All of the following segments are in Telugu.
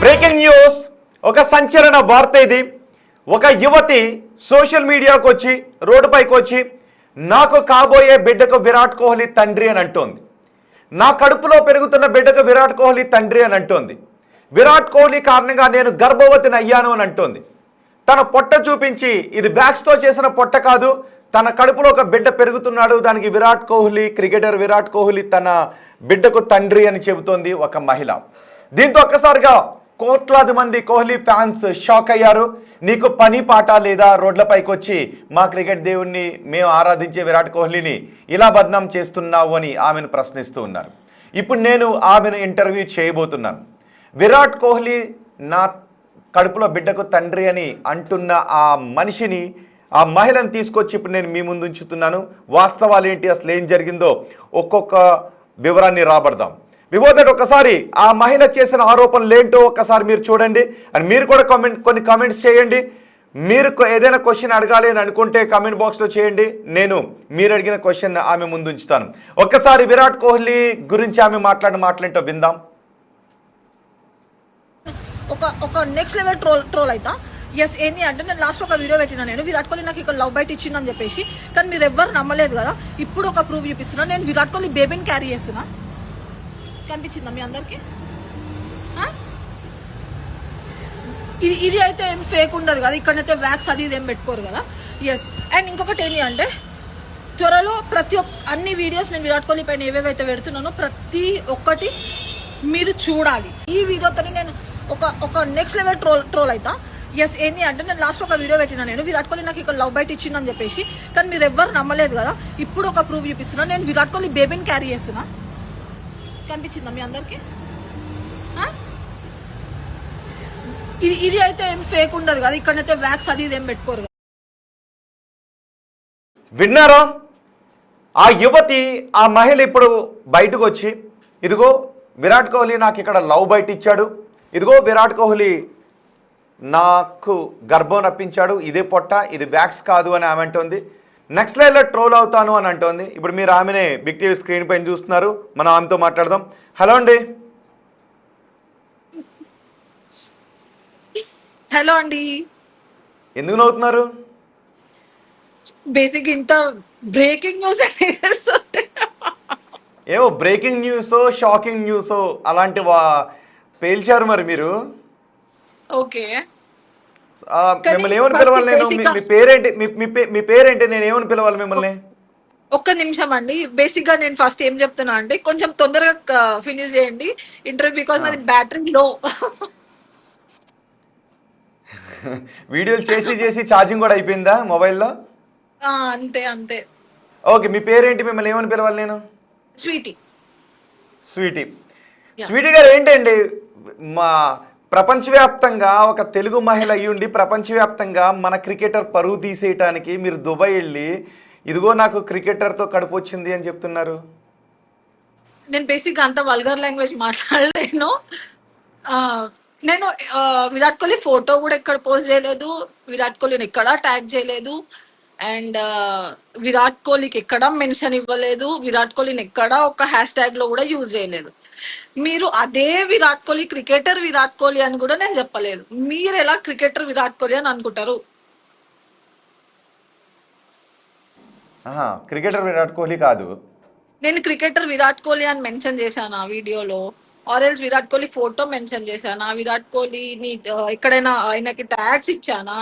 బ్రేకింగ్ న్యూస్, ఒక సంచలన వార్త ఇది. ఒక యువతి సోషల్ మీడియాకు వచ్చి రోడ్డుపైకి వచ్చి నాకు కాబోయే బిడ్డకు విరాట్ కోహ్లీ తండ్రి అని అంటోంది. నా కడుపులో పెరుగుతున్న బిడ్డకు విరాట్ కోహ్లీ తండ్రి అని అంటోంది. విరాట్ కోహ్లీ కారణంగా నేను గర్భవతిని అయ్యాను అని అంటోంది. తన పొట్ట చూపించి ఇది వ్యాక్స్తో చేసిన పొట్ట కాదు, తన కడుపులో ఒక బిడ్డ పెరుగుతున్నాడు, దానికి విరాట్ కోహ్లీ, క్రికెటర్ విరాట్ కోహ్లీ తన బిడ్డకు తండ్రి అని చెబుతోంది ఒక మహిళ. దీంతో ఒక్కసారిగా కోట్లాది మంది కోహ్లీ ఫ్యాన్స్ షాక్ అయ్యారు. నీకు పని పాట లేదా? రోడ్లపైకి వచ్చి మా క్రికెట్ దేవుణ్ణి, మేము ఆరాధించే విరాట్ కోహ్లీని ఇలా బద్నాం చేస్తున్నావు అని ఆమెను ప్రశ్నిస్తూ ఉన్నారు. ఇప్పుడు నేను ఆమెను ఇంటర్వ్యూ చేయబోతున్నాను. విరాట్ కోహ్లీ నా కడుపులో బిడ్డకు తండ్రి అని అంటున్న ఆ మనిషిని, ఆ మహిళను తీసుకొచ్చి ఇప్పుడు నేను మీ ముందు ఉంచుతున్నాను. వాస్తవాలు ఏంటి, అసలు ఏం జరిగిందో ఒక్కొక్క వివరాన్ని రాబడదాం. బిఫోర్ దట్ ఒకసారి ఆ మహిళ చేసిన ఆరోపణలు ఏంటో ఒక్కసారి మీరు చూడండి. అండ్ మీరు కూడా కొన్ని కామెంట్స్ చేయండి. మీరు ఏదైనా క్వశ్చన్ అడగాలి అని అనుకుంటే కామెంట్ బాక్స్లో చేయండి. నేను మీరు అడిగిన క్వశ్చన్ ఆమె ముందు ఉంచుతాను. ఒక్కసారి విరాట్ కోహ్లీ గురించి ఆమె మాట్లాడిన మాటలేంటో విందాం. ఒక నెక్స్ట్ లెవెల్ ట్రోల్ అవుతా. ఎస్, ఏంటి అంటే నేను లాస్ట్ ఒక వీడియో పెట్టినా, నేను విరాట్ కోహ్లీ నాకు ఇక్కడ లవ్ బైట్ ఇచ్చిందని చెప్పేసి. కానీ మీరు ఎవ్వరు నమ్మలేదు కదా. ఇప్పుడు ఒక ప్రూఫ్ చూపిస్తున్నా. నేను విరాట్ కోహ్లీ బేబీని క్యారీ చేస్తున్నా. కనిపించిందా మీ అందరికి? ఇది అయితే ఏం ఫేక్ ఉండదు కదా, ఇక్కడైతే వ్యాక్స్ అది ఇది ఏం పెట్టుకోరు కదా. ఎస్, అండ్ ఇంకొకటి ఏంటి అంటే త్వరలో అన్ని వీడియోస్ నేను విరాట్ కోహ్లీ పైన ఏవేవైతే పెడుతున్నానో ప్రతి ఒక్కటి మీరు చూడాలి. ఈ వీడియోతో నేను ఒక నెక్స్ట్ లెవెల్ ట్రోల్ అవుతా. ఎస్, ఏంటి అంటే నేను లాస్ట్ ఒక వీడియో పెట్టినా, నేను విరాట్ కోహ్లీ నాకు ఇక్కడ లవ్ బైట్ ఇచ్చిందని చెప్పేసి. కానీ మీరు ఎవ్వరు నమ్మలేదు కదా. ఇప్పుడు ఒక ప్రూఫ్ చూపిస్తున్నా. నేను విరాట్ కోహ్లీ బేబీని క్యారీ చేస్తున్నా. కనిపించిందా మీ అందరికి? ఇది అయితే ఏం ఫేక్ ఉండదు కదా, ఇక్కడైతే వ్యాక్స్ అది ఇది ఏం పెట్టుకోరు కదా. విన్నారా? ఆ యువతి, ఆ మహిళ ఇప్పుడు బయటకు వచ్చి ఇదిగో విరాట్ కోహ్లీ నాకు ఇక్కడ లవ్ బైట్ ఇచ్చాడు, ఇదిగో విరాట్ కోహ్లీ నాకు గర్భం రప్పించాడు, ఇదే పొట్ట, ఇది వ్యాక్స్ కాదు అని ఆమె అంటోంది. నెక్స్ట్ లైవ్లో ట్రోల్ అవుతాను అని అంటోంది. ఇప్పుడు మీరు ఆమెనే బిగ్ టీవీ స్క్రీన్ పైన చూస్తున్నారు. మనం ఆమెతో మాట్లాడదాం. హలో అండి. హలో అండి. ఎందుకు నవ్వుతున్నారు? బేసిక్ ఇంత బ్రేకింగ్ న్యూస్ ఏమో బ్రేకింగ్ న్యూసో షాకింగ్ న్యూసో అలాంటి పేల్చారు మరి మీరు. ఓకే, మిమ్మల్ని ఏమని పిలవాలి నేను? మీ పేరేంటి? మీ పేరేంటి? నేను ఏమని పిలవాలి మిమ్మల్ని? ఒక్క నిమిషం అండి. బేసిక్ గా నేను ఫస్ట్ ఏం చెప్తున్నా అంటే కొంచెం తొందరగా ఫినిష్ చేయండి ఇంటర్వ్యూ, బికాస్ నాది బ్యాటరీ లో. వీడియోలు చేసి ఛార్జింగ్ కూడా అయిపోయిందా మొబైల్లో? అంతే అంతే. ఓకే, మీ పేరేంటి? మిమ్మల్ని ఏమని పిలవాలి నేను? స్వీటీ. స్వీటీ. స్వీటీ గారు ఏంటండి, మా ప్రపంచవ్యాప్తంగా ఒక తెలుగు మహిళ అయ్యుండి ప్రపంచవ్యాప్తంగా మన క్రికెటర్ పరువు తీసేయటానికి మీరు దుబాయ్ వెళ్ళి ఇదిగో నాకు క్రికెటర్తో కడుపు వచ్చింది అని చెప్తున్నారు. నేను బేసిక్ అంత వల్గర్ లాంగ్వేజ్ మాట్లాడలేను. నేను విరాట్ కోహ్లీ ఫోటో కూడా ఎక్కడ పోస్ట్ చేయలేదు, విరాట్ కోహ్లీని ఎక్కడా ట్యాగ్ చేయలేదు, అండ్ విరాట్ కోహ్లీకి ఎక్కడా మెన్షన్ ఇవ్వలేదు, విరాట్ కోహ్లీని ఎక్కడా ఒక హ్యాష్ ట్యాగ్ లో కూడా యూజ్ చేయలేదు. మీరు అదే విరాట్ కోహ్లీ క్రికెటర్ విరాట్ కోహ్లీ అని కూడా నేను చెప్పలేదు. మీరు ఎలా క్రికెటర్ విరాట్ కోహ్లీ అని అనుకుంటారు? క్రికెటర్ విరాట్ కోహ్లీ కాదు. నేను క్రికెటర్ విరాట్ కోహ్లీ అని మెన్షన్ చేశాను ఆ వీడియోలో, ఆర్ఎల్స్ విరాట్ కోహ్లీ ఫోటో మెన్షన్ చేశానా, విరాట్ కోహ్లీని ఎక్కడైనా ఆయనకి ట్యాగ్స్ ఇచ్చానా?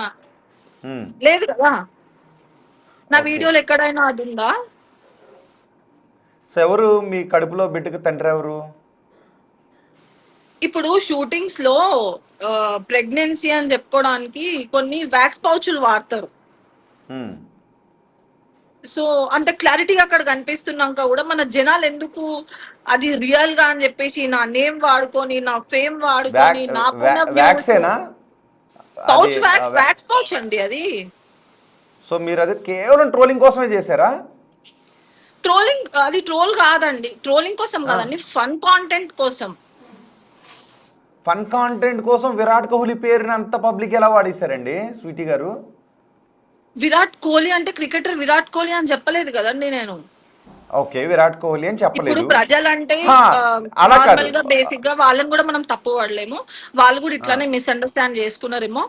లేదు కదా. నా వీడియోలో ఎక్కడైనా అది ఉందా? సో ఎవరు మీ కడుపులో బిడ్డకు తండ్రి ఎవరు? ఇప్పుడు షూటింగ్స్ లో ప్రెగ్నెన్సీ అని చెప్పుకోవడానికి కొన్ని వ్యాక్స్ పౌచులు వాడతారు. సో అంత క్లారిటీగా అక్కడ కనిపిస్తున్నాక కూడా మన జనాలు ఎందుకు అది రియల్ గా అని చెప్పేసి నా నేమ్ వాడుకొని, నా ఫేమ్ వాడుకొని, నా పౌచ్ వ్యాక్స్ పౌచ్ అండి అది. సో మీరు అది కేవలం ట్రోలింగ్ కోసమే చేశారా? ట్రోలింగ్, అది ట్రోల్ కాదండి. ట్రోలింగ్ కోసం కాదండి, ఫన్ కాంటెంట్ కోసం. ఫన్ కాంటెంట్ కోసం విరాట్ కోహ్లీ పేరుని అంత పబ్లిక్ ఎలా వాడేశారండి స్వీటీ గారు? విరాట్ కోహ్లీ అంటే క్రికెటర్ విరాట్ కోహ్లీ అని చెప్పలేదు కదండి నేను. ఓకే, విరాట్ కోహ్లీ అని ఇప్పుడు చెప్పలేదు. ప్రజలంటే హా, అలా కాదు. నార్మల్ గా బేసిక్ గా వాళ్ళని కూడా మనం తప్పు పడలేము. వాళ్ళు కూడా ఆ, ఇట్లానే మిస్అండర్స్టాండ్ చేసుకున్నారేమో.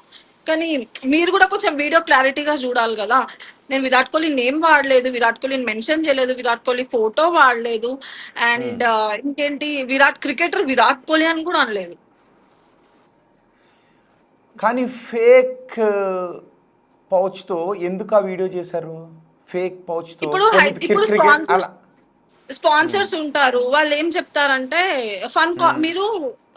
కానీ మీరు కూడా కొంచెం వీడియో క్లారిటీగా చూడాలి కదా. నేను విరాట్ కోహ్లీ నేమ్ వాడలేదు, విరాట్ కోహ్లీని మెన్షన్ చేయలేదు, విరాట్ కోహ్లీ ఫోటో వాడలేదు. ఉమ్. అండ్ ఇంకేంటి, క్రికెటర్ విరాట్ కోహ్లీ అని కూడా అనలేదు. కానీ ఫేక్ పౌచ్తో ఎందుకు ఆ వీడియో చేశారు? ఫేక్ పౌచ్తో ఇప్పుడు కొన్ని ఇప్పుడు క్రికెట్ అలా. ఉమ్, స్పాన్సర్స్ ఉంటారు. వాళ్ళు ఏం చెప్తారంటే ఉమ్. మీరు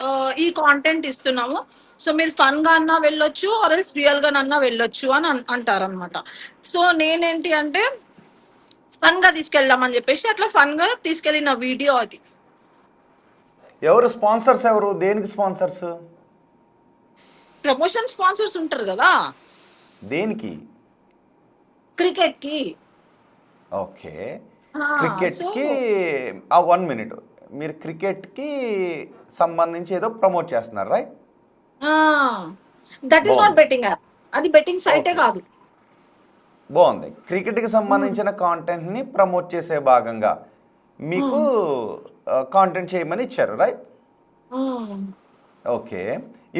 ఆ, ఈ కాంటెంట్ ఇస్తున్నాము, సో మీరు ఫన్ గా అన్నా వెళ్ళొచ్చు, ఆర్ఎల్స్ రియల్ గా అన్నా వెళ్ళొచ్చు అని అంటారనమాట. సో నేనేంటి అంటే ఫన్ గా తీసుకెళ్దామని చెప్పేసి అట్లా ఫన్ గా తీసుకెళ్లిన వీడియో అది. ఎవరు స్పాన్సర్స్? ఎవరు దేనికి స్పాన్సర్స్? ప్రమోషన్ స్పాన్సర్స్ ఉంటారు కదా దేనికి? క్రికెట్ కి. ఓకే, సో క్రికెట్కి. ఆ 1 మినిట్, మీరు క్రికెట్కి సంబంధించి ఏదో ప్రమోట్ చేస్తున్నారు, రైట్? దట్ ఈస్ నాట్ బాగుంది. బెట్టింగ్ యాప్, అది బెట్టింగ్ సైటే ఓకే, కాదు. బాగుంది. క్రికెట్కి సంబంధించిన కాంటెంట్ని ప్రమోట్ చేసే భాగంగా మీకు కాంటెంట్ చేయమని ఇచ్చారు, రైట్? ఓకే,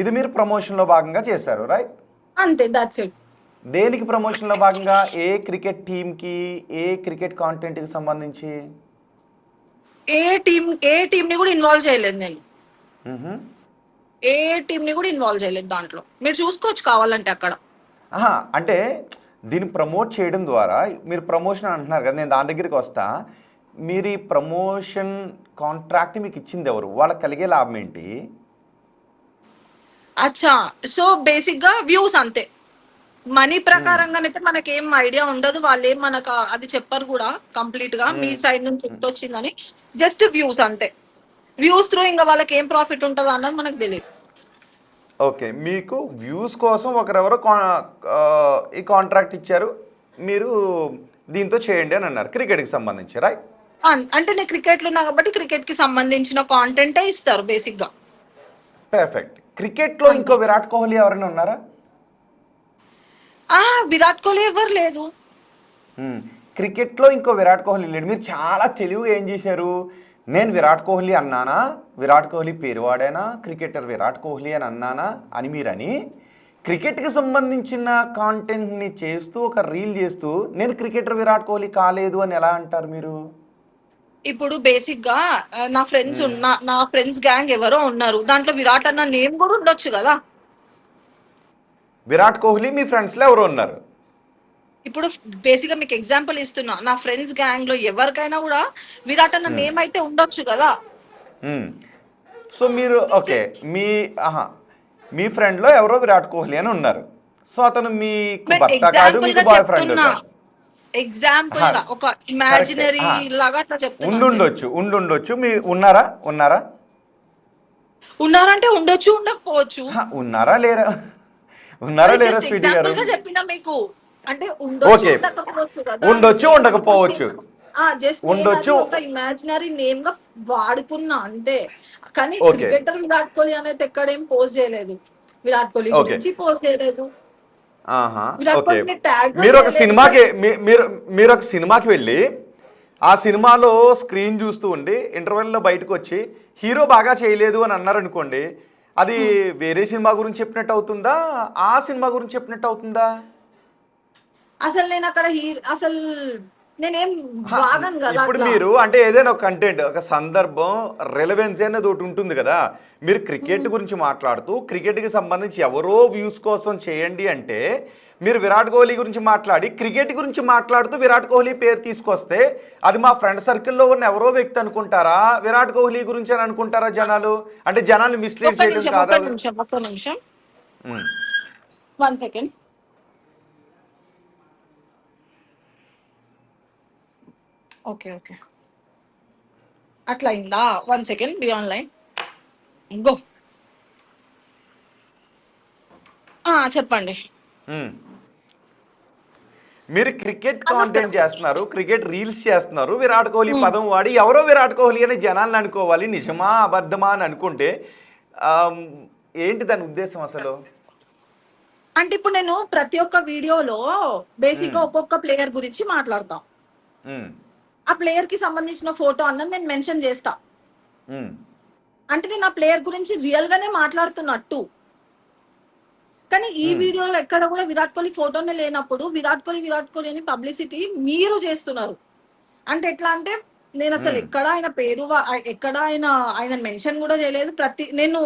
ఇది మీరు ప్రమోషన్లో భాగంగా చేశారు, రైట్? అంతే, దట్స్ ఇట్. దేనికి ప్రమోషన్లో భాగంగా? ఏ క్రికెట్ టీంకి, ఏ క్రికెట్ కాంటెంట్కి సంబంధించి? ఏ టీం ని కూడా ఇన్వాల్వ్ చేయలేదు నేను. మ్హూ. ఏ టీం ని కూడా ఇన్వాల్వ్ చేయలేదు దాంట్లో. మీరు చూసుకోవచ్చు కావాలంటే అక్కడ. ఆహా, అంటే దీన్ని ప్రమోట్ చేయడం ద్వారా మీరు ప్రమోషన్ అంటున్నారు కదా, నేను దాని దగ్గరికి వస్తా. మీరు ఈ ప్రమోషన్ కాంట్రాక్ట్ మీకు ఇచ్చింది ఎవరు? వాళ్ళకి కలిగే లాభం ఏంటి? అచ్చా, సో బేసిక్ గా వ్యూస్ అంతే. మనీ ప్రకారంగానైతే మనకేం ఐడియా ఉండదు. వాళ్ళు ఏం మనకు అది చెప్పరు కూడా కంప్లీట్ గా మీ సైడ్ నుంచి ఎంత వచ్చిందని. జస్ట్ వ్యూస్ అంతే. వ్యూస్ త్రూ ఇంకా వాళ్ళకి ఏం ప్రాఫిట్ ఉంటుందో అన్నది మనకు తెలియదు. ఓకే, మీకు వ్యూస్ కోసం ఒకరెవరో ఈ కాంట్రాక్ట్ ఇచ్చారు, మీరు దీంతో చేయండి అని అన్నారు, క్రికెట్కి సంబంధించి, రైట్? అంటే నేను క్రికెట్ లో ఉన్నా కాబట్టి క్రికెట్ కి సంబంధించిన కాంటెంటే ఇస్తారు బేసిక్ గా. పర్ఫెక్ట్. క్రికెట్లో అంతే. ఇంకో విరాట్ కోహ్లీ ఎవరైనా ఉన్నారా? విరాట్ కోహ్లీ ఎవరు లేదు. మ్మ్. క్రికెట్లో ఇంకో విరాట్ కోహ్లీ లేడు. మీరు చాలా తెలివిగా ఏం చేశారు? నేను విరాట్ కోహ్లీ అన్నానా, విరాట్ కోహ్లీ పేరు వాడానా, క్రికెటర్ విరాట్ కోహ్లీ అని అన్నానా అని మీరని క్రికెట్కి సంబంధించిన కాంటెంట్ని చేస్తూ ఒక రీల్ చేస్తూ నేను క్రికెటర్ విరాట్ కోహ్లీ కాలేదు అని ఎలా అంటారు మీరు? ఇప్పుడు బేసిక్ గా నా ఫ్రెండ్స్ గ్యాంగ్ ఎవరో ఉన్నారు, దాంట్లో విరాట్ అన్న నేమ్ కూడా ఉండొచ్చు కదా. విరాట్ కోహ్లీ మీ ఫ్రెండ్స్లో ఎవరు ఉన్నారు? ఇప్పుడు బేసిక్ గా మీకు ఎగ్జాంపుల్ ఇస్తున్నా, నా ఫ్రెండ్స్ గ్యాంగ్ లో ఎవరికైనా కూడా విరాట్ అన్న మ్మ్. నేమ్ అయితే ఉండొచ్చు కదా. మ్మ్. సో మీరు ఓకే, మీ ఆహా, మీ ఫ్రెండ్లో ఎవరో విరాట్ కోహ్లీ అని ఉన్నారు. సో అతను మీకు భర్త కాదు, ఎగ్జాంపుల్ మీకు గా బాయ్ ఫ్రెండ్ చెప్తున్నా, కాదు. ఎగ్జాంపుల్ గా ఒక కరెక్టే. ఇమాజినరీ లాగా అట్లా చెప్తున్నా అంతే. ఉండుండొచ్చు. మీ ఉన్నారా? ఉన్నారంటే ఉండొచ్చు, ఉండకపోవచ్చు. ఉన్నారా లేరా? ఉన్నారా అది లేరా జస్ట్ స్వీటీ గారు? ఎగ్జాంపుల్ గా చెప్పినా మీకు. అంటే ఉండొచ్చు, ఓకే, ఉండకపోవచ్చు కదా. ఉండొచ్చు ఉండకపోవచ్చు. జస్ట్ నేను అది ఉండొచ్చు. ఒక ఇమాజినరీ నేమ్ గా వాడుకున్నా అంతే. కానీ ఓకే, క్రికెటర్ విరాట్ కోహ్లీ అనేది ఎక్కడేం పోస్ట్ చేయలేదు, విరాట్ కోహ్లీ ఓకే. గురించి పోస్ట్ చేయలేదు, ఆహా, విరాట్ ఓకే. కోహ్లీని ట్యాగ్ మీరు ఒక చేయలేదు సినిమాకి కానీ. మీరు ఒక సినిమాకి వెళ్ళి ఆ సినిమాలో స్క్రీన్ చూస్తూ ఉండి ఇంటర్వెల్లో బయటకు వచ్చి హీరో బాగా చేయలేదు అని అన్నారనుకోండి, అది వేరే సినిమా గురించి చెప్పినట్టు అవుతుందా, ఆ సినిమా గురించి చెప్పినట్టు అవుతుందా? అసలు నేను అక్కడ అసలు నేనేం హా, వాగను కదా ఇప్పుడు అట్లా. మీరు అంటే ఏదైనా ఒక కంటెంట్, ఒక సందర్భం, రెలవెన్స్ అనేది ఒకటి ఉంటుంది కదా. మీరు క్రికెట్ గురించి మాట్లాడుతూ క్రికెట్కి సంబంధించి ఎవరో వ్యూస్ కోసం చేయండి అంటే, మీరు విరాట్ కోహ్లీ గురించి మాట్లాడి క్రికెట్ గురించి మాట్లాడుతూ విరాట్ కోహ్లీ పేరు తీసుకొస్తే అది మా ఫ్రెండ్ సర్కిల్లో ఉన్న ఎవరో వ్యక్తి అనుకుంటారా, విరాట్ కోహ్లీ గురించి అని అనుకుంటారా జనాలు? అంటే జనాలు మిస్లీడ్ ఒక్క చేయడం నిమిషం, కాదా? ఒక్క నిమిషం, ఒక్క నిమిషం. ఉమ్, 1 సెకండ్. ఓకే, ఓకే, అట్లా అయిందా? 1 సెకండ్, బి ఆన్లైన్. గో. చెప్పండి. ఉమ్. మీరు క్రికెట్ అనవసరం. కాంటెంట్ చేస్తున్నారు, క్రికెట్ రీల్స్ చేస్తున్నారు, విరాట్ కోహ్లీ పదం వాడి ఎవరో విరాట్ కోహ్లీ అని జనాలను అనుకోవాలి, నిజమా అబద్ధమా అని అనుకుంటే ఆమ్, ఏంటి దాని ఉద్దేశం అసలు? అంటే ఇప్పుడు నేను ప్రతి ఒక్క వీడియోలో బేసిక్ గా ఉమ్, ఒక్కొక్క ప్లేయర్ గురించి మాట్లాడతాం. ఉమ్, ఆ ప్లేయర్ కి సంబంధించిన ఫోటో అన్నది నేను మెన్షన్ చేస్తా. ఉమ్, అంటే నేను ఆ ప్లేయర్ గురించి రియల్ గానే మాట్లాడుతున్నట్టు. కానీ ఈ ఉమ్, వీడియోలో ఎక్కడ కూడా విరాట్ కోహ్లీ ఫోటోనే లేనప్పుడు విరాట్ కోహ్లీ అని పబ్లిసిటీ మీరు చేస్తున్నారు. అంటే ఎట్లా అంటే నేను అసలు ఉమ్, ఎక్కడ ఆయన పేరు ఎక్కడ ఆయన మెన్షన్ కూడా చేయలేదు. నేను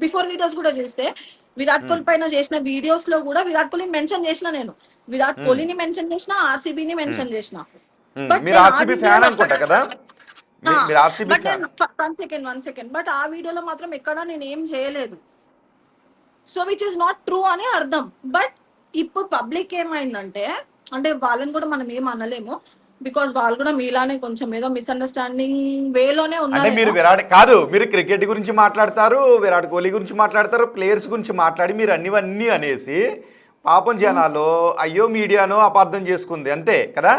బిఫోర్ వీడియోస్ కూడా చూస్తే విరాట్ ఉమ్, కోహ్లీ పైన చేసిన వీడియోస్ లో కూడా విరాట్ కోహ్లీని మెన్షన్ చేసిన, నేను విరాట్ ఉమ్, కోహ్లీని మెన్షన్ చేసిన, ఆర్సీబీని ఉమ్, మెన్షన్ చేసిన. ఉమ్. బట్ మీరు నేను ఆ ఆర్సీబీ ఫ్యాన్ వీడియోలో అనుకుంటా కదా, మీరు ఆర్సీబీ బట్ ఫ్యాన్. నేను వన్ సెకండ్ బట్ ఆ వీడియోలో మాత్రం ఎక్కడ నేను ఏం చేయలేదు. So which is not true అని అర్థం. బట్ ఇప్పుడు పబ్లిక్ ఏమైందంటే, అంటే వాళ్ళని కూడా మనం ఏం అనలేము, బికాస్ వాళ్ళు కూడా మీలానే కొంచెం ఏదో మిస్అండర్స్టాండింగ్ వేలోనే అంటే మీరు ఉన్నారేమో. విరాట్ కాదు, మీరు క్రికెట్ గురించి మాట్లాడతారు, విరాట్ కోహ్లీ గురించి మాట్లాడతారు, ప్లేయర్స్ గురించి మాట్లాడి మీరు అన్నివన్నీ అనేసి పాపం జనాలు అయ్యో మీడియాను అపార్థం చేసుకుంది అంతే కదా.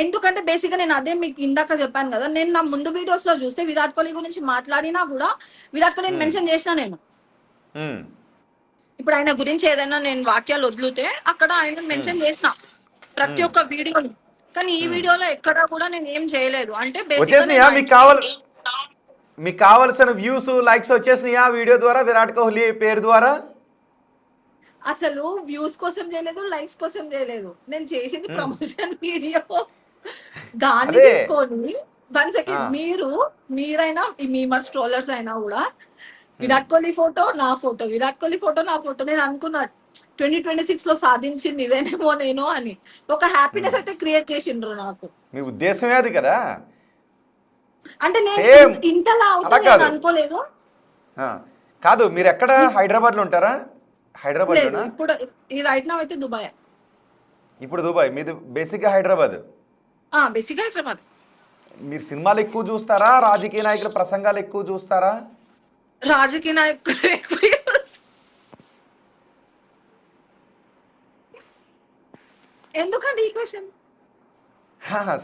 ఎందుకంటే బేసిక్ గా నేను అదే మీకు ఇందాక చెప్పాను కదా, నేను నా ముందు వీడియోస్ లో చూస్తే విరాట్ కోహ్లీ గురించి మాట్లాడినా కూడా విరాట్ కోహ్లీని ఉమ్, మెన్షన్ చేసిన నేను. ఉమ్, ఇప్పుడు ఆయన గురించి ఏదైనా నేను వాక్యాలు వదిలితే అక్కడ ఆయన ఉమ్, మెన్షన్ చేసిన ప్రతి ఉమ్, ఒక్క వీడియోని. కానీ ఈ ఉమ్. వీడియోలో ఎక్కడా కూడా నేను ఏం చేయలేదు. అంటే బేసిక్ గా నేను వచ్చేసినాయా మీకు కావలసిన వ్యూస్ లైక్స్ వచ్చేసినాయా వీడియో ద్వారా, విరాట్ కోహ్లీ పేరు ద్వారా? అసలు వ్యూస్ కోసం చేయలేదు, లైక్స్ కోసం చేయలేదు. నేను చేసింది ఉమ్, ప్రమోషన్ వీడియో. దాన్ని అదే. తీసుకొని వన్ ఆ, సెకండ్ మీరైనా ఈ మీమర్స్ ట్రోలర్స్ అయినా కూడా ఉమ్, విరాట్ కోహ్లీ ఫోటో నా ఫోటో, విరాట్ కోహ్లీ ఫోటో నా ఫోటో, నేను అనుకున్నా 2026 లో సాధించింది ఇదేనేమో నేను అని. ఒక ఉమ్. హ్యాపీనెస్ అయితే క్రియేట్ చేసిండ్రు నాకు. మీ ఉద్దేశమే అది కదా. అంటే నేను సేమ్ ఇంతలా అలా అవుతుంది నేను కాదు. అనుకోలేదు. ఆ, కాదు, మీరు ఎక్కడ హైదరాబాద్లో ఉంటారా? లేదు, హైదరాబాద్లోనా? ఇప్పుడు ఈ రైట్ నా అయితే దుబాయ్. ఇప్పుడు దుబాయ్, మీది బేసిక్గా హైదరాబాద్. బేసిక్ హైదరాబాద్. మీరు సినిమాలు ఎక్కువ చూస్తారా, రాజకీయ నాయకుల ప్రసంగాలు ఎక్కువ చూస్తారా? రాజకీయ నాయకులు ఎక్కువ. ఎందుకండి ఈ క్వశ్చన్?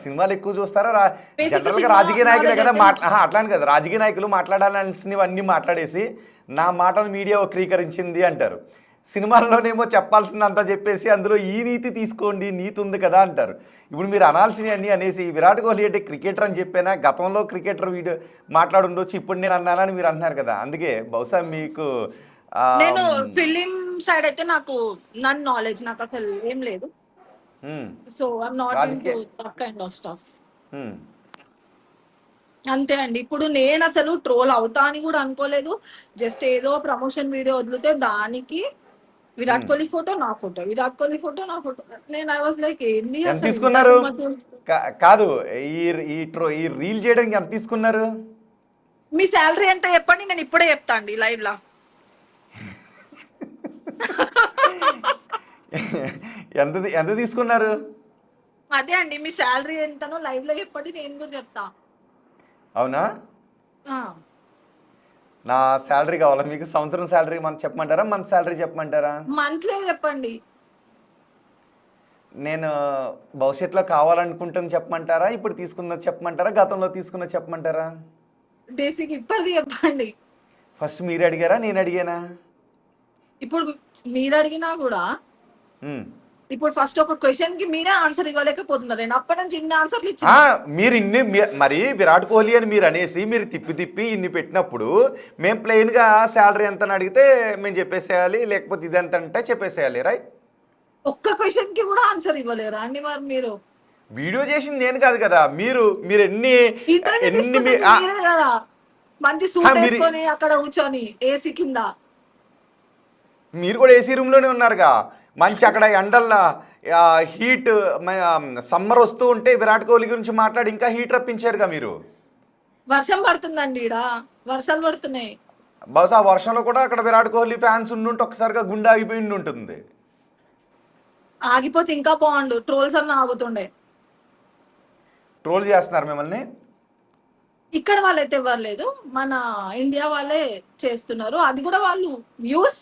సినిమాలు ఎక్కువ చూస్తారా? బేసిక్ జనరల్గా సినిమా రాజకీయ నాయకులే నాలెడ్జ్ కదా అయితే అట్లా అని కదా, రాజకీయ నాయకులు మాట్లాడాల్సినవి అన్నీ మాట్లాడేసి నా మాటలు మీడియా వక్రీకరించింది అంటారు. సినిమాల్లోనేమో చెప్పాల్సిందంతా చెప్పేసి అందులో ఈ నీతి తీసుకోండి, నీతి ఉంది కదా అంటారు. ఇప్పుడు మీరు అనాల్సినవి అన్నీ అనేసి విరాట్ కోహ్లీ అంటే క్రికెటర్ అని చెప్పేనా, గతంలో క్రికెటర్ వీడియో మాట్లాడుండొచ్చు, ఇప్పుడు నేను అన్నానని మీరు అంటున్నారు కదా, అందుకే బహుశా మీకు ఆ, నేను ఫిలిం సైడ్ అయితే నన్ నాలెడ్జ్ నాకు అసలు ఏం లేదు. Um, so I'm not into రాజకీయ that kind of stuff. Um, అంతే అండి. ఇప్పుడు నేను అసలు ట్రోల్ అవుతా అని కూడా అనుకోలేదు. జస్ట్ ఏదో ప్రమోషన్ వీడియో వదిలితే దానికి విరాట్ ఉమ్. కోహ్లీ ఫోటో నా ఫోటో, విరాట్ కోహ్లీ ఫోటో నా ఫోటో. నేను ఐ వాజ్ లైక్ ఏంది ఎంత అసలు ఇంత తీసుకున్నారు? మచ్. కాదు, ఈ ఈ రీల్ చేయడానికి ఎంత తీసుకున్నారు? మీ శాలరీ ఎంత చెప్పండి, నేను ఇప్పుడే చెప్తా అండి లైవ్ లా. ఎంత ఎంత తీసుకున్నారు? అదే అండి, మీ శాలరీ ఎంతనో లైవ్ లో చెప్పండి, నేను కూడా చెప్తా. అవునా? నా శాలరీ కావాలా మీకు? సంవత్సరం శాలరీ చెప్పమంటారా, మంత్ శాలరీ చెప్పమంటారా? మంత్లీ చెప్పండి. నేను భవిష్యత్తులో కావాలనుకుంటుంది చెప్పమంటారా, ఇప్పుడు తీసుకున్నది చెప్పమంటారా, గతంలో తీసుకున్నది చెప్పమంటారా? బేసిక్ ఇప్పటిది చెప్పండి. ఫస్ట్ మీరు అడిగారా, నేను అడిగానా? ఇప్పుడు మీరు అడిగినా కూడా ఉమ్. ఇప్పుడు ఫస్ట్ ఒక క్వశ్చన్ కి మీరే ఆన్సర్ ఇవ్వలేకపోతున్నారు. నేను అప్పటి నుంచి ఇన్ని ఆన్సర్లు ఆ, ఇచ్చిన. మీరు ఇన్ని మరి విరాట్ కోహ్లీ అని మీరు అనేసి మీరు తిప్పి తిప్పి ఇన్ని పెట్టినప్పుడు మేము ప్లెయిన్గా శాలరీ ఎంత అని అడిగితే మేము చెప్పేసేయాలి, లేకపోతే ఇది ఎంత అంటే చెప్పేసేయాలి, రైట్? ఒక్క క్వశ్చన్ కి కూడా ఆన్సర్ ఇవ్వలేరా అండి మరి మీరు? వీడియో చేసింది నేను కాదు కదా, మీరు మీరు ఎన్ని ఇంటర్వ్యూ ఎన్ని తీసుకుంటుంది మీరే కదా, మంచి సూట్ మీరు వేసుకొని అక్కడ కూర్చొని ఏసీ కింద. మీరు కూడా ఏసీ రూమ్లోనే ఉన్నారుగా, మంచి అక్కడ ఎండల్లా హీట్, సమ్మర్ వస్తూ ఉంటే విరాట్ కోహ్లీ గురించి మాట్లాడి ఇంకా హీట్ రప్పించారుగా మీరు. వర్షం పడుతుందండి, ఈడ వర్షాలు పడుతున్నాయి. బహుశా ఆ వర్షంలో కూడా అక్కడ విరాట్ కోహ్లీ ఫ్యాన్స్ ఉండుంటే ఒకసారిగా గుండె ఆగిపోయి ఉంటుంది. ఆగిపోతే ఇంకా బాగుండు, ట్రోల్స్ అన్న ఆగుతుండే. ట్రోల్ చేస్తున్నారు మిమ్మల్ని. ఇక్కడ వాళ్ళైతే ఎవరు లేదు, మన ఇండియా వాళ్ళే చేస్తున్నారు. అది కూడా వాళ్ళు వ్యూస్.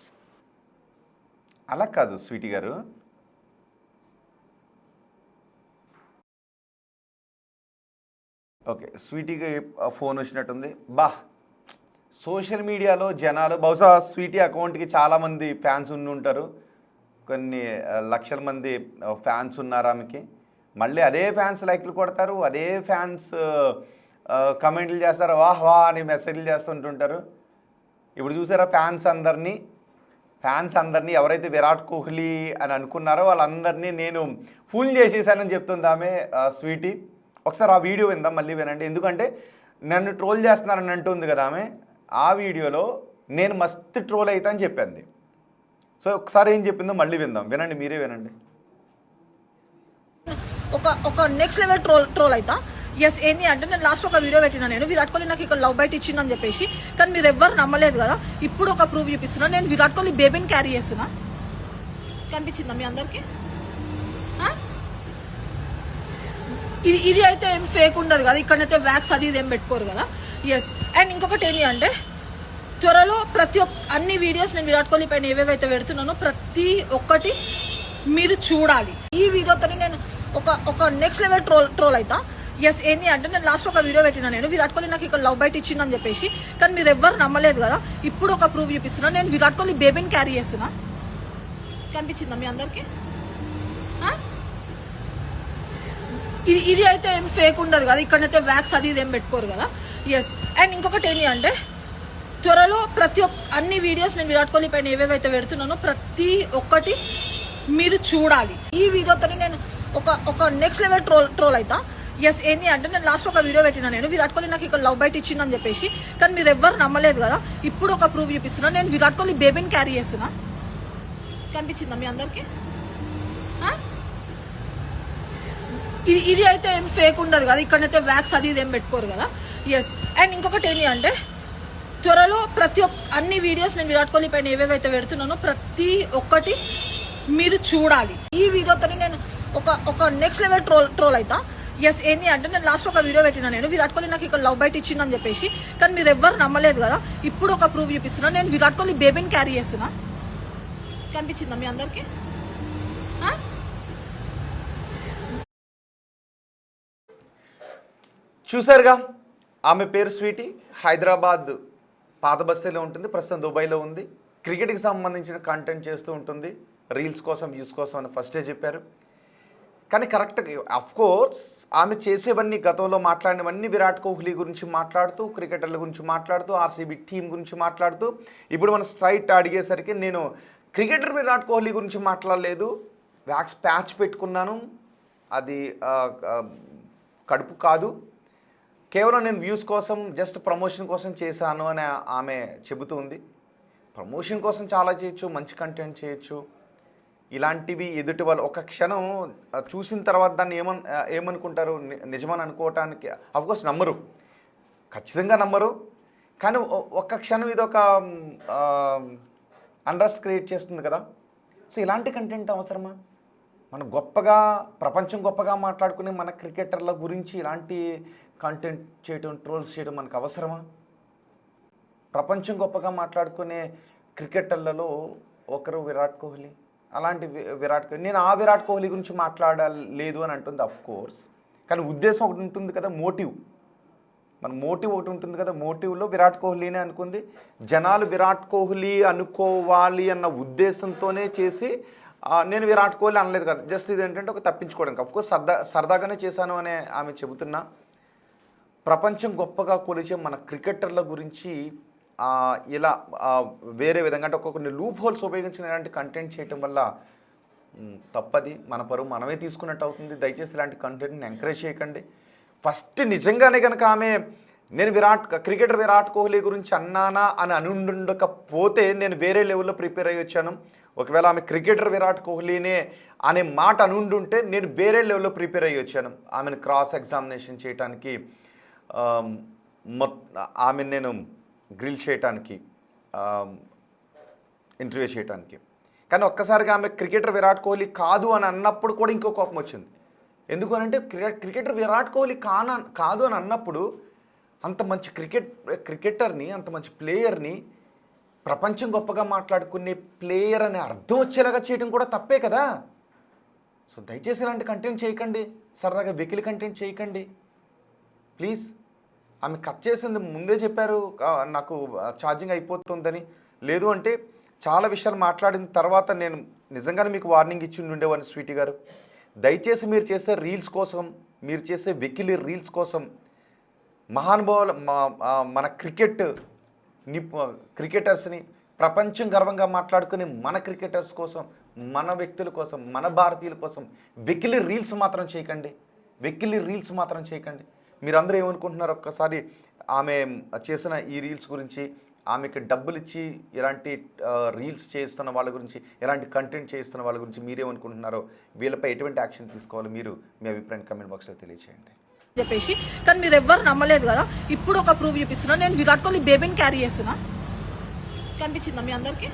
అలా కాదు స్వీటీ గారు, ఓకే స్వీటీకి ఫోన్ వచ్చినట్టుంది. సోషల్ మీడియాలో జనాలు బహుశా స్వీటీ అకౌంట్కి చాలామంది ఫ్యాన్స్ ఉండి ఉంటారు, కొన్ని లక్షల మంది ఫ్యాన్స్ ఉన్నారు ఆమెకి. మళ్ళీ అదే ఫ్యాన్స్ లైక్లు కొడతారు, అదే ఫ్యాన్స్ కమెంట్లు చేస్తారు, వాహ్ వా అని మెసేజ్లు చేస్తుంటుంటారు. ఇప్పుడు చూసారా ఫ్యాన్స్ అందరినీ ఎవరైతే విరాట్ కోహ్లీ అని అనుకున్నారో వాళ్ళందరినీ నేను ఫుల్ చేసేసానని చెప్తుంది ఆమె స్వీటీ. ఒకసారి ఆ వీడియో విందాం, మళ్ళీ వినండి. ఎందుకంటే నన్ను ట్రోల్ చేస్తున్నారని అంటుంది కదా ఆమె. ఆ వీడియోలో నేను మస్తు ట్రోల్ అవుతా అని చెప్పింది. సో ఒకసారి ఏం చెప్పిందో మళ్ళీ విందాం, వినండి, మీరే వినండి. ఒక నెక్స్ట్ లెవెల్ ట్రోల్ అవుతా. ఎస్, ఏంటి అంటే నేను లాస్ట్ ఒక వీడియో పెట్టినా, నేను విరాట్ కోహ్లీ నాకు ఇక్కడ లవ్ బైట్ ఇచ్చిందని చెప్పేసి. కానీ మీరు ఎవ్వరు నమ్మలేదు కదా. ఇప్పుడు ఒక ప్రూఫ్ చూపిస్తున్నా, నేను విరాట్ కోహ్లీ బేబీని క్యారీ చేస్తున్నా. కనిపించిందా మీ అందరికి? ఇది అయితే ఏం ఫేక్ ఉండదు కదా, ఇక్కడైతే వ్యాక్స్ అది ఇదేం పెట్టుకోరు కదా. ఎస్, అండ్ ఇంకొకటి ఏంటి అంటే త్వరలో అన్ని వీడియోస్ నేను విరాట్ కోహ్లీ పైన ఏవేవైతే పెడుతున్నానో ప్రతి ఒక్కటి మీరు చూడాలి. ఈ వీడియోతో నేను ఒక నెక్స్ట్ లెవెల్ ట్రోల్ అవుతా. ఎస్, ఏంటి అంటే నేను లాస్ట్ ఒక వీడియో పెట్టినా, నేను విరాట్ కోహ్లీ నాకు ఇక్కడ లవ్ బైట్ ఇచ్చిందని చెప్పేసి. కానీ మీరు ఎవ్వరు నమ్మలేదు కదా. ఇప్పుడు ఒక ప్రూఫ్ చూపిస్తున్నా, నేను విరాట్ కోహ్లీ బేబీని క్యారీ చేస్తున్నా. కనిపించిందా మీ అందరికి? ఇది అయితే ఏం ఫేక్ ఉండదు కదా, ఇక్కడైతే వ్యాక్స్ అది ఇదేం పెట్టుకోరు కదా. ఎస్, అండ్ ఇంకొకటి ఏంటి అంటే త్వరలో అన్ని వీడియోస్ నేను విరాట్ కోహ్లీ పైన ఏవేవైతే పెడుతున్నానో ప్రతి ఒక్కటి మీరు చూడాలి. ఈ వీడియోతో నేను ఒక నెక్స్ట్ లెవెల్ ట్రోల్ అవుతా. ఎస్, ఏంటి అంటే నేను లాస్ట్ ఒక వీడియో పెట్టినా, నేను విరాట్ కోహ్లీ నాకు ఇక్కడ లవ్ బైట్ ఇచ్చిందని చెప్పేసి. కానీ మీరు ఎవ్వరు నమ్మలేదు కదా. ఇప్పుడు ఒక ప్రూఫ్ చూపిస్తున్నా, నేను విరాట్ కోహ్లీ బేబీని క్యారీ చేస్తున్నా. కనిపించిందా మీ అందరికి? ఇది అయితే ఏం ఫేక్ ఉండదు కదా, ఇక్కడైతే వ్యాక్స్ అది ఇదేం పెట్టుకోరు కదా. ఎస్, అండ్ ఇంకొకటి ఏంటి అంటే త్వరలో అన్ని వీడియోస్ నేను విరాట్ కోహ్లీ పైన ఏవేవైతే పెడుతున్నానో ప్రతి ఒక్కటి మీరు చూడాలి. ఈ వీడియోతో నేను ఒక నెక్స్ట్ లెవెల్ ట్రోల్ అవుతా. ఎస్, ఏంటి అంటే నేను లాస్ట్ ఒక వీడియో పెట్టినా, నేను విరాట్ కోహ్లీ నాకు ఇక్కడ లవ్ బైట్ ఇచ్చిందని చెప్పేసి. కానీ మీరు ఎవ్వరు నమ్మలేదు కదా. ఇప్పుడు ఒక ప్రూఫ్ చూపిస్తున్నా, నేను విరాట్ కోహ్లీ బేబీని క్యారీ చేస్తున్నా. కనిపించిందా మీ అందరికి? చూసారుగా, ఆమె పేరు స్వీటీ, హైదరాబాద్ పాత బస్తీలో ఉంటుంది, ప్రస్తుతం దుబాయ్లో ఉంది. క్రికెట్కి సంబంధించిన కంటెంట్ చేస్తూ ఉంటుంది, రీల్స్ కోసం వ్యూస్ కోసం అని ఫస్టే చెప్పారు. కానీ కరెక్ట్గా కోర్స్ ఆమె చేసేవన్నీ, గతంలో మాట్లాడినవన్నీ విరాట్ కోహ్లీ గురించి మాట్లాడుతూ, క్రికెటర్ల గురించి మాట్లాడుతూ, ఆర్సీబీ టీం గురించి మాట్లాడుతూ, ఇప్పుడు మనం స్ట్రైట్ అడిగేసరికి నేను క్రికెటర్ విరాట్ కోహ్లీ గురించి మాట్లాడలేదు, వ్యాక్స్ ప్యాచ్ పెట్టుకున్నాను, అది కడుపు కాదు, కేవలం నేను వ్యూస్ కోసం జస్ట్ ప్రమోషన్ కోసం చేశాను అని ఆమె చెబుతుంది. ప్రమోషన్ కోసం చాలా చేయొచ్చు, మంచి కంటెంట్ చేయొచ్చు. ఇలాంటివి ఎదుటి వాళ్ళు ఒక క్షణం చూసిన తర్వాత దాన్ని ఏమనుకుంటారు, నిజమని అనుకోవటానికి అఫ్కోర్స్ నమ్మరు, ఖచ్చితంగా నమ్మరు. కానీ ఒక్క క్షణం ఇది ఒక అన్రెస్ట్ క్రియేట్ చేస్తుంది కదా. సో ఇలాంటి కంటెంట్ అవసరమా? మనం గొప్పగా, ప్రపంచం గొప్పగా మాట్లాడుకునే మన క్రికెటర్ల గురించి ఇలాంటి కంటెంట్ చేయడం, ట్రోల్స్ చేయడం మనకు అవసరమా? ప్రపంచం గొప్పగా మాట్లాడుకునే క్రికెటర్లలో ఒకరు విరాట్ కోహ్లీ. అలాంటి విరాట్ కోహ్లీ, నేను ఆ విరాట్ కోహ్లీ గురించి మాట్లాడలేదు అని అంటుంది కోర్స్. కానీ ఉద్దేశం ఒకటి ఉంటుంది కదా, మోటివ్, మన మోటివ్ ఒకటి ఉంటుంది కదా. మోటివ్లో విరాట్ కోహ్లీనే అనుకుంది. జనాలు విరాట్ కోహ్లీ అనుకోవాలి అన్న ఉద్దేశంతోనే చేసి నేను విరాట్ కోహ్లీ అనలేదు కదా. జస్ట్ ఇది ఏంటంటే ఒక తప్పించుకోవడానికి. అఫ్కోర్స్ సరదాగానే చేశాను అని ఆమె చెబుతున్నా. ప్రపంచం గొప్పగా కొలిచే మన క్రికెటర్ల గురించి ఇలా వేరే విధంగా అంటే ఒక్కొక్కరిని లూప్ హోల్స్ ఉపయోగించిన ఇలాంటి కంటెంట్ చేయటం వల్ల తప్పది, మన పరువు మనమే తీసుకున్నట్టు అవుతుంది. దయచేసి ఇలాంటి కంటెంట్ని ఎంకరేజ్ చేయకండి. ఫస్ట్ నిజంగానే కనుక ఆమె నేను క్రికెటర్ విరాట్ కోహ్లీ గురించి అన్నానా అని అనుండకపోతే నేను వేరే లెవెల్లో ప్రిపేర్ అయ్యి వచ్చాను. ఒకవేళ ఆమె క్రికెటర్ విరాట్ కోహ్లీనే అనే మాట అనుండుంటే నేను వేరే లెవెల్లో ప్రిపేర్ అయ్యి వచ్చాను. ఆమెను క్రాస్ ఎగ్జామినేషన్ చేయడానికి, ఆమెను నేను గ్రిల్ చేయటానికి, ఇంటర్వ్యూ చేయడానికి. కానీ ఒక్కసారిగా ఆమె క్రికెటర్ విరాట్ కోహ్లీ కాదు అని అన్నప్పుడు కూడా ఇంకో కోపం వచ్చింది. ఎందుకు అని అంటే క్రికెటర్ విరాట్ కోహ్లీ కాదు అని అన్నప్పుడు అంత మంచి క్రికెటర్ని, అంత మంచి ప్లేయర్ని, ప్రపంచం గొప్పగా మాట్లాడుకునే ప్లేయర్ అనే అర్థం వచ్చేలాగా చేయడం కూడా తప్పే కదా. సో దయచేసి ఇలాంటి కంటెంట్ చేయకండి, సరదాగా వెకిలి కంటెంట్ చేయకండి ప్లీజ్. ఆమె కట్ చేసింది ముందే చెప్పారు, నాకు ఛార్జింగ్ అయిపోతుందని. లేదు అంటే చాలా విషయాలు మాట్లాడిన తర్వాత నేను నిజంగానే మీకు వార్నింగ్ ఇచ్చి ఉండేవాడిని స్వీటీ గారు. దయచేసి మీరు చేసే రీల్స్ కోసం, మీరు చేసే వెకిలి రీల్స్ కోసం మహానుభావులు మన క్రికెటర్స్ని ప్రపంచం గర్వంగా మాట్లాడుకుని మన క్రికెటర్స్ కోసం, మన వ్యక్తుల కోసం, మన భారతీయుల కోసం వెకిలి రీల్స్ మాత్రం చేయకండి. వెకిలి రీల్స్ మాత్రం చేయకండి. మీరందరూ ఏమనుకుంటున్నారు? ఒక్కసారి ఆమె చేసిన ఈ రీల్స్ గురించి, ఆమెకి డబ్బులు ఇచ్చి ఇలాంటి రీల్స్ చేస్తున్న వాళ్ళ గురించి, ఎలాంటి కంటెంట్ చేస్తున్న వాళ్ళ గురించి మీరేమనుకుంటున్నారో, వీళ్ళపై ఎటువంటి యాక్షన్ తీసుకోవాలో మీరు మీ అభిప్రాయం కామెంట్ బాక్స్లో తెలియజేయండి చెప్పేసి. కానీ మీరు ఎవ్వరు నమ్మలేదు కదా. ఇప్పుడు ఒక ప్రూఫ్ చూపిస్తున్నా. నేను విరాట్ కోహ్లీ బేబీని క్యారీ చేస్తున్నా. కనిపించిందా మీ అందరికి?